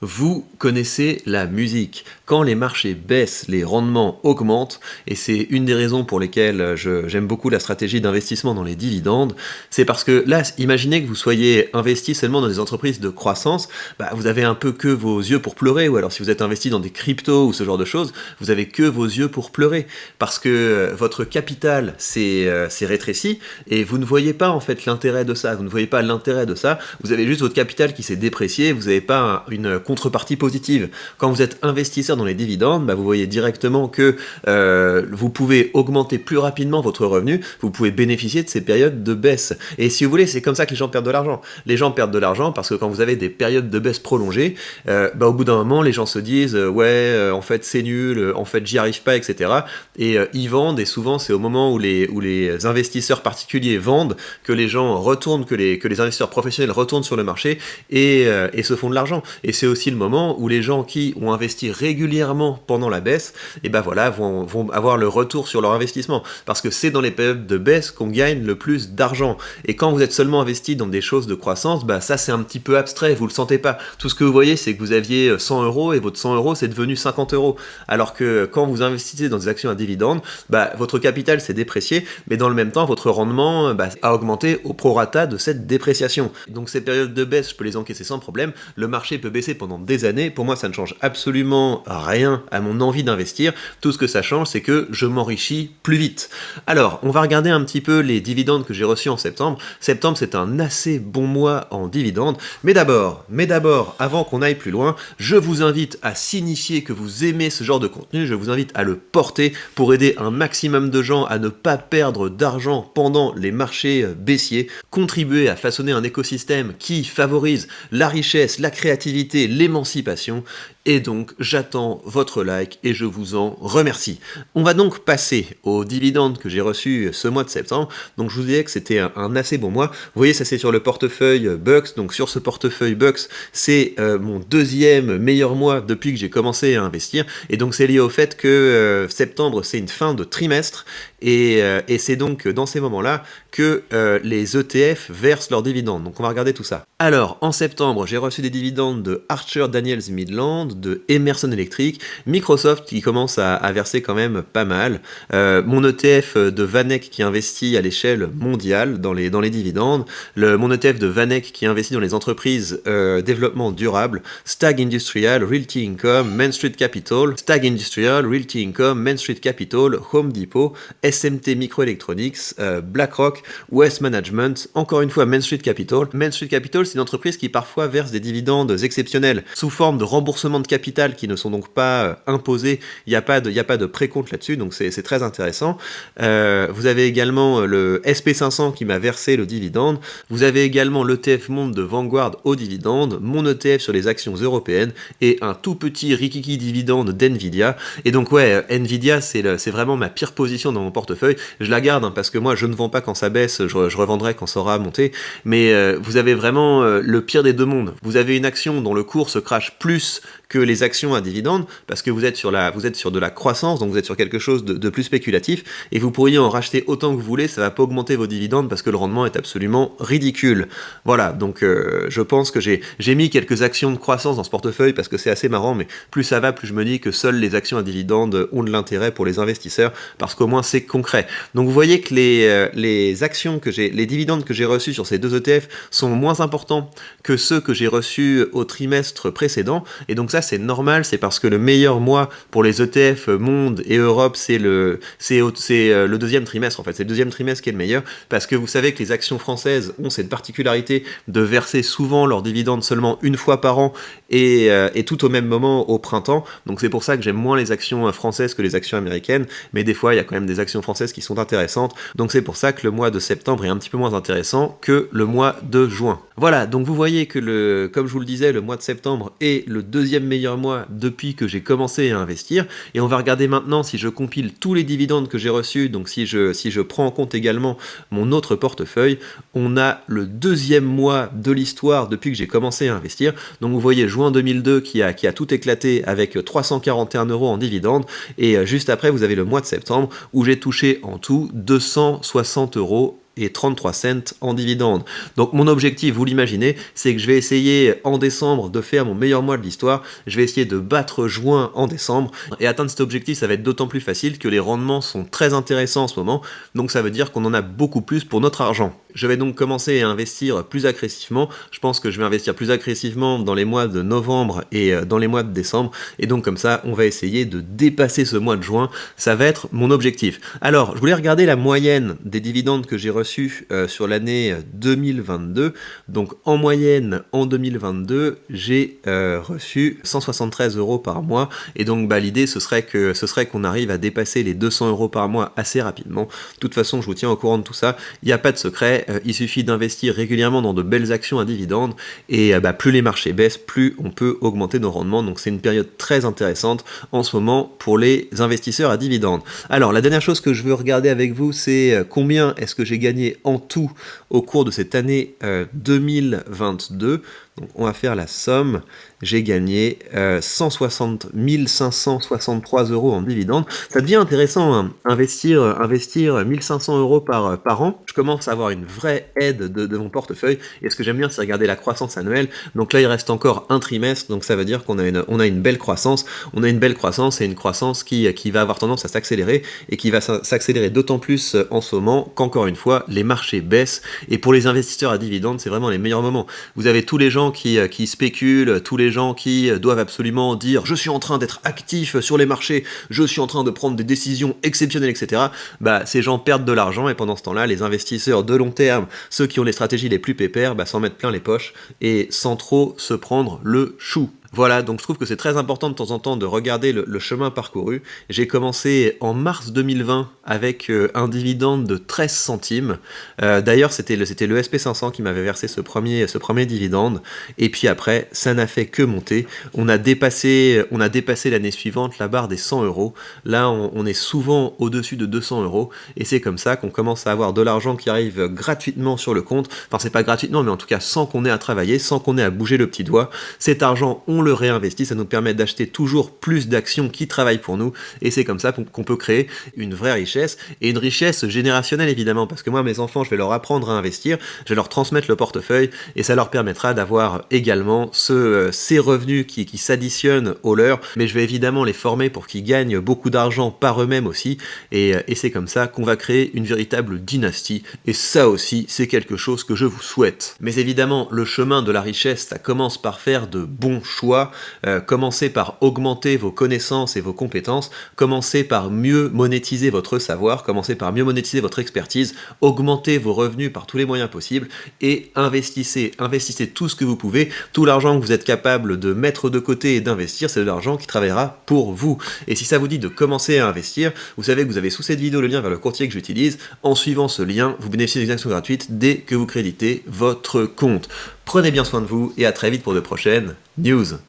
Vous connaissez la musique. Quand les marchés baissent, les rendements augmentent, et c'est une des raisons pour lesquelles j'aime beaucoup la stratégie d'investissement dans les dividendes. C'est parce que là, imaginez que vous soyez investi seulement dans des entreprises de croissance, bah, vous avez un peu que vos yeux pour pleurer, ou alors si vous êtes investi dans des cryptos ou ce genre de choses, vous avez que vos yeux pour pleurer, parce que votre capital s'est rétréci, et vous ne voyez pas en fait l'intérêt de ça, vous ne voyez pas l'intérêt de ça, vous avez juste votre capital qui s'est déprécié, vous n'avez pas une contrepartie positive. Quand vous êtes investisseur dans les dividendes, bah, vous voyez directement que vous pouvez augmenter plus rapidement votre revenu, vous pouvez bénéficier de ces périodes de baisse. Et si vous voulez, c'est comme ça que les gens perdent de l'argent. Les gens perdent de l'argent parce que quand vous avez des périodes de baisse prolongées, bah, au bout d'un moment, les gens se disent en fait c'est nul, en fait j'y arrive pas, etc. Et ils vendent, et souvent c'est au moment où les investisseurs particuliers vendent que les gens retournent, que les investisseurs professionnels retournent sur le marché et se font de l'argent. Et c'est aussi le moment où les gens qui ont investi régulièrement pendant la baisse, et ben voilà, vont avoir le retour sur leur investissement. Parce que c'est dans les périodes de baisse qu'on gagne le plus d'argent. Et quand vous êtes seulement investi dans des choses de croissance, bah ça c'est un petit peu abstrait, vous le sentez pas. Tout ce que vous voyez, c'est que vous aviez 100 euros et votre 100 euros c'est devenu 50 euros. Alors que quand vous investissez dans des actions à dividendes, bah votre capital s'est déprécié, mais dans le même temps, votre rendement a augmenté au prorata de cette dépréciation. Donc ces périodes de baisse, je peux les encaisser sans problème. Le marché peut baisser pendant des années. Pour moi, ça ne change absolument rien à mon envie d'investir. Tout ce que ça change, c'est que je m'enrichis plus vite. Alors, on va regarder un petit peu les dividendes que j'ai reçus en septembre. Septembre, c'est un assez bon mois en dividendes. Mais d'abord, avant qu'on aille plus loin, je vous invite à signifier que vous aimez ce genre de contenu. Je vous invite à le porter pour aider un maximum de gens à ne pas perdre d'argent pendant les marchés baissiers. Contribuer à façonner un écosystème qui favorise la richesse, la créativité, l'émancipation, et donc j'attends votre like et je vous en remercie. On va donc passer aux dividendes que j'ai reçus ce mois de septembre. Donc je vous disais que c'était un assez bon mois. Vous voyez, ça c'est sur le portefeuille Bucks. Donc sur ce portefeuille Bucks, c'est mon deuxième meilleur mois depuis que j'ai commencé à investir. Et donc c'est lié au fait que septembre c'est une fin de trimestre. Et c'est donc dans ces moments-là que les ETF versent leurs dividendes. Donc on va regarder tout ça. Alors, en septembre, j'ai reçu des dividendes de Archer Daniels Midland, de Emerson Electric, Microsoft qui commence à verser quand même pas mal, mon ETF de Vanek qui investit à l'échelle mondiale dans les dividendes, mon ETF de Vanek qui investit dans les entreprises développement durable, Stag Industrial, Realty Income, Main Street Capital, Stag Industrial, Realty Income, Main Street Capital, Home Depot, SMT Microelectronics, BlackRock, Wealth Management, encore une fois Main Street Capital. Main Street Capital, c'est une entreprise qui parfois verse des dividendes exceptionnels sous forme de remboursement de capital qui ne sont donc pas imposés. Il n'y a pas de précompte là-dessus, donc c'est très intéressant. Vous avez également le SP500 qui m'a versé le dividende. Vous avez également l'ETF Monde de Vanguard au dividende, mon ETF sur les actions européennes et un tout petit rikiki dividende d'NVIDIA. Et donc ouais, NVIDIA, c'est vraiment ma pire position dans mon portefeuille. Je la garde parce que moi, je ne vends pas quand ça baisse, je revendrai quand ça aura monté. Mais vous avez vraiment le pire des deux mondes. Vous avez une action dont le cours se crache plus que les actions à dividendes, parce que vous êtes sur de la croissance, donc vous êtes sur quelque chose de plus spéculatif, et vous pourriez en racheter autant que vous voulez, ça va pas augmenter vos dividendes parce que le rendement est absolument ridicule. Voilà, donc je pense que j'ai mis quelques actions de croissance dans ce portefeuille parce que c'est assez marrant, mais plus ça va, plus je me dis que seules les actions à dividendes ont de l'intérêt pour les investisseurs, parce qu'au moins c'est concret. Donc vous voyez que les dividendes que j'ai reçus sur ces deux ETF sont moins importants que ceux que j'ai reçus au trimestre précédent, et donc ça c'est normal, c'est parce que le meilleur mois pour les ETF monde et Europe c'est le deuxième trimestre en fait, c'est le deuxième trimestre qui est le meilleur, parce que vous savez que les actions françaises ont cette particularité de verser souvent leurs dividendes seulement une fois par an et tout au même moment au printemps, donc c'est pour ça que j'aime moins les actions françaises que les actions américaines, mais des fois il y a quand même des actions françaises qui sont intéressantes, donc c'est pour ça que le mois de septembre est un petit peu moins intéressant que le mois de juin. Voilà, donc vous voyez que comme je vous le disais, le mois de septembre est le deuxième meilleur mois depuis que j'ai commencé à investir, et on va regarder maintenant si je compile tous les dividendes que j'ai reçus, donc si je prends en compte également mon autre portefeuille, on a le deuxième mois de l'histoire depuis que j'ai commencé à investir, donc vous voyez juin 2002 qui a tout éclaté avec 341 euros en dividendes, et juste après vous avez le mois de septembre où j'ai touché en tout 260 euros et 33 cents en dividendes. Donc mon objectif, vous l'imaginez, c'est que je vais essayer en décembre de faire mon meilleur mois de l'histoire. Je vais essayer de battre juin en décembre et atteindre cet objectif, ça va être d'autant plus facile que les rendements sont très intéressants en ce moment. Donc ça veut dire qu'on en a beaucoup plus pour notre argent. Je vais donc commencer à investir plus agressivement. Je pense que je vais investir plus agressivement dans les mois de novembre et dans les mois de décembre. Et donc comme ça, on va essayer de dépasser ce mois de juin. Ça va être mon objectif. Alors, je voulais regarder la moyenne des dividendes que j'ai reçus sur l'année 2022. Donc en moyenne, en 2022, j'ai reçu 173 euros par mois. Et donc l'idée, ce serait qu'on arrive à dépasser les 200 euros par mois assez rapidement. De toute façon, je vous tiens au courant de tout ça. Il n'y a pas de secret. Il suffit d'investir régulièrement dans de belles actions à dividendes et plus les marchés baissent, plus on peut augmenter nos rendements. Donc c'est une période très intéressante en ce moment pour les investisseurs à dividendes. Alors la dernière chose que je veux regarder avec vous, c'est combien est-ce que j'ai gagné en tout au cours de cette année 2022. Donc on va faire la somme. J'ai gagné 160 563 euros en dividendes. Ça devient intéressant, hein. Investir 1500 euros par an. Je commence à avoir une vraie aide de mon portefeuille. Et ce que j'aime bien, c'est regarder la croissance annuelle. Donc là, il reste encore un trimestre. Donc ça veut dire qu'on a une belle croissance. On a une belle croissance et une croissance qui va avoir tendance à s'accélérer et qui va s'accélérer d'autant plus en ce moment qu'encore une fois, les marchés baissent. Et pour les investisseurs à dividendes, c'est vraiment les meilleurs moments. Vous avez tous les gens qui spéculent, tous les gens qui doivent absolument dire je suis en train d'être actif sur les marchés, je suis en train de prendre des décisions exceptionnelles, etc. Ces gens perdent de l'argent et pendant ce temps-là, les investisseurs de long terme, ceux qui ont les stratégies les plus pépères, s'en mettent plein les poches et sans trop se prendre le chou. Voilà, donc je trouve que c'est très important de temps en temps de regarder le chemin parcouru. J'ai commencé en mars 2020 avec un dividende de 13 centimes. D'ailleurs, c'était le SP500 qui m'avait versé ce premier dividende. Et puis après, ça n'a fait que monter. On a dépassé l'année suivante la barre des 100 euros. Là, on est souvent au-dessus de 200 euros. Et c'est comme ça qu'on commence à avoir de l'argent qui arrive gratuitement sur le compte. Enfin, c'est pas gratuitement, mais en tout cas sans qu'on ait à travailler, sans qu'on ait à bouger le petit doigt. Cet argent, on le réinvestit, ça nous permet d'acheter toujours plus d'actions qui travaillent pour nous, et c'est comme ça qu'on peut créer une vraie richesse, et une richesse générationnelle évidemment, parce que moi, mes enfants, je vais leur apprendre à investir, je vais leur transmettre le portefeuille, et ça leur permettra d'avoir également ces revenus qui s'additionnent aux leurs, mais je vais évidemment les former pour qu'ils gagnent beaucoup d'argent par eux-mêmes aussi, et c'est comme ça qu'on va créer une véritable dynastie, et ça aussi, c'est quelque chose que je vous souhaite. Mais évidemment, le chemin de la richesse, ça commence par faire de bons choix. Commencez par augmenter vos connaissances et vos compétences, commencez par mieux monétiser votre savoir, commencez par mieux monétiser votre expertise, augmentez vos revenus par tous les moyens possibles et investissez tout ce que vous pouvez. Tout l'argent que vous êtes capable de mettre de côté et d'investir, c'est de l'argent qui travaillera pour vous. Et si ça vous dit de commencer à investir, vous savez que vous avez sous cette vidéo le lien vers le courtier que j'utilise. En suivant ce lien, vous bénéficiez d'une action gratuite dès que vous créditez votre compte. Prenez bien soin de vous et à très vite pour de prochaines news.